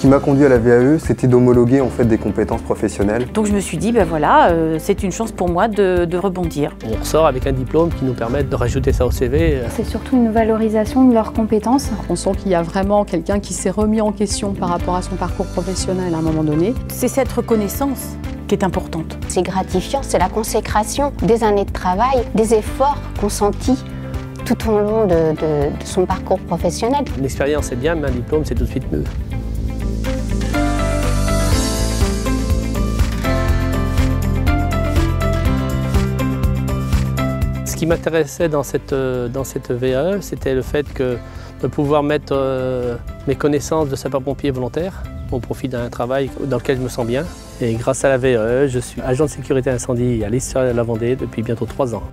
qui m'a conduit à la VAE, c'était d'homologuer en fait des compétences professionnelles. Donc je me suis dit, ben voilà, c'est une chance pour moi de rebondir. On ressort avec un diplôme qui nous permet de rajouter ça au CV. C'est surtout une valorisation de leurs compétences. On sent qu'il y a vraiment quelqu'un qui s'est remis en question par rapport à son parcours professionnel à un moment donné. C'est cette reconnaissance qui est importante. C'est gratifiant, c'est la consécration des années de travail, des efforts consentis tout au long de son parcours professionnel. L'expérience c'est bien, mais un diplôme c'est tout de suite mieux. Ce qui m'intéressait dans cette VAE, c'était le fait de pouvoir mettre mes connaissances de sapeur-pompier volontaire au profit d'un travail dans lequel je me sens bien. Et grâce à la VAE, je suis agent de sécurité incendie à l'Estuaire de la Vendée depuis bientôt 3 ans.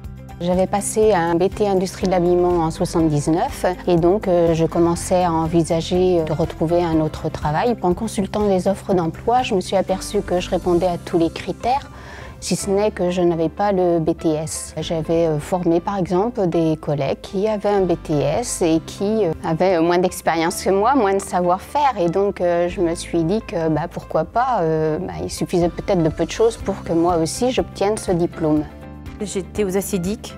J'avais passé un BT Industrie de l'habillement en 79 et donc je commençais à envisager de retrouver un autre travail. En consultant les offres d'emploi, je me suis aperçue que je répondais à tous les critères, si ce n'est que je n'avais pas le BTS. J'avais formé par exemple des collègues qui avaient un BTS et qui avaient moins d'expérience que moi, moins de savoir-faire. Et donc je me suis dit que pourquoi pas, il suffisait peut-être de peu de choses pour que moi aussi j'obtienne ce diplôme. J'étais aux acédiques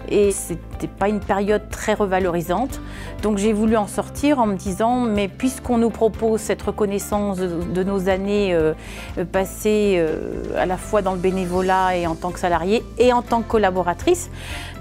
et c'était pas une période très revalorisante. Donc j'ai voulu en sortir en me disant, mais puisqu'on nous propose cette reconnaissance de nos années passées à la fois dans le bénévolat et en tant que salariée et en tant que collaboratrice,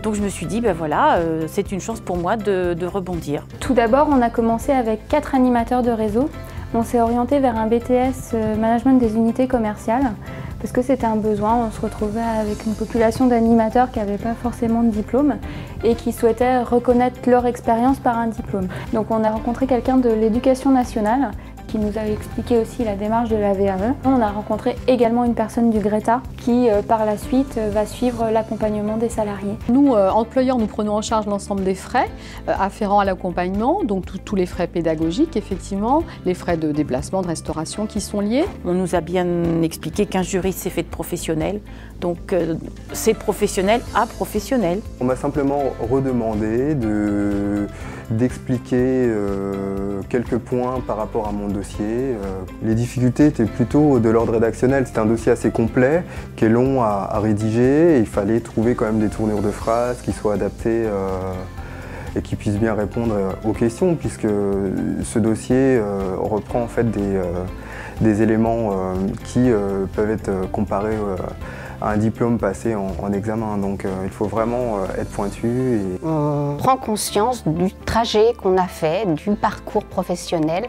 donc je me suis dit, ben voilà, c'est une chance pour moi de rebondir. Tout d'abord, on a commencé avec 4 animateurs de réseau. On s'est orienté vers un BTS Management des unités commerciales parce que c'était un besoin. On se retrouvait avec une population d'animateurs qui n'avaient pas forcément de diplôme et qui souhaitaient reconnaître leur expérience par un diplôme. Donc on a rencontré quelqu'un de l'Éducation nationale qui nous avait expliqué aussi la démarche de la VAE. On a rencontré également une personne du Greta qui, par la suite, va suivre l'accompagnement des salariés. Nous, employeurs, nous prenons en charge l'ensemble des frais afférents à l'accompagnement, donc tous les frais pédagogiques, effectivement, les frais de déplacement, de restauration qui sont liés. On nous a bien expliqué qu'un juriste c'est fait de professionnels, donc c'est professionnel à professionnel. On m'a simplement redemandé d'expliquer quelques points par rapport à mon dossier. Les difficultés étaient plutôt de l'ordre rédactionnel. C'était un dossier assez complet, qui est long à rédiger. Et il fallait trouver quand même des tournures de phrases qui soient adaptées et qui puissent bien répondre aux questions, puisque ce dossier reprend en fait des éléments qui peuvent être comparés à un diplôme passé en examen. Donc il faut vraiment être pointu. On prend conscience du trajet qu'on a fait, du parcours professionnel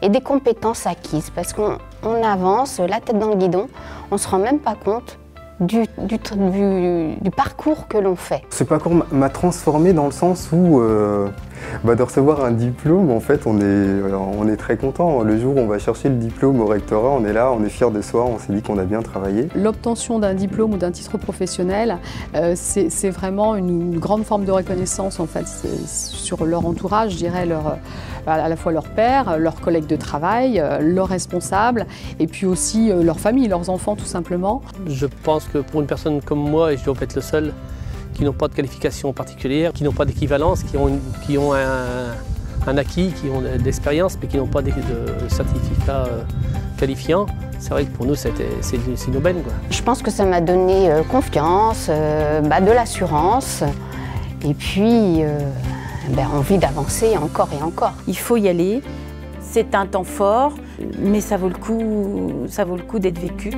et des compétences acquises. Parce qu'on avance la tête dans le guidon, on ne se rend même pas compte du parcours que l'on fait. Ce parcours m'a transformé dans le sens où de recevoir un diplôme, en fait, on est très content. Le jour où on va chercher le diplôme au rectorat, on est là, on est fiers de soi, on s'est dit qu'on a bien travaillé. L'obtention d'un diplôme ou d'un titre professionnel, c'est vraiment une grande forme de reconnaissance en fait, sur leur entourage, je dirais, à la fois leurs pairs, leurs collègues de travail, leurs responsables, et puis aussi leur famille, leurs enfants tout simplement. Je pense que pour une personne comme moi, et je dois être le seul, qui n'ont pas de qualification particulière, qui n'ont pas d'équivalence, qui ont un acquis, qui ont de l'expérience, mais qui n'ont pas de certificat qualifiant. C'est vrai que pour nous, c'est une aubaine, quoi. Je pense que ça m'a donné confiance, de l'assurance, et puis envie d'avancer encore et encore. Il faut y aller, c'est un temps fort, mais ça vaut le coup d'être vécu.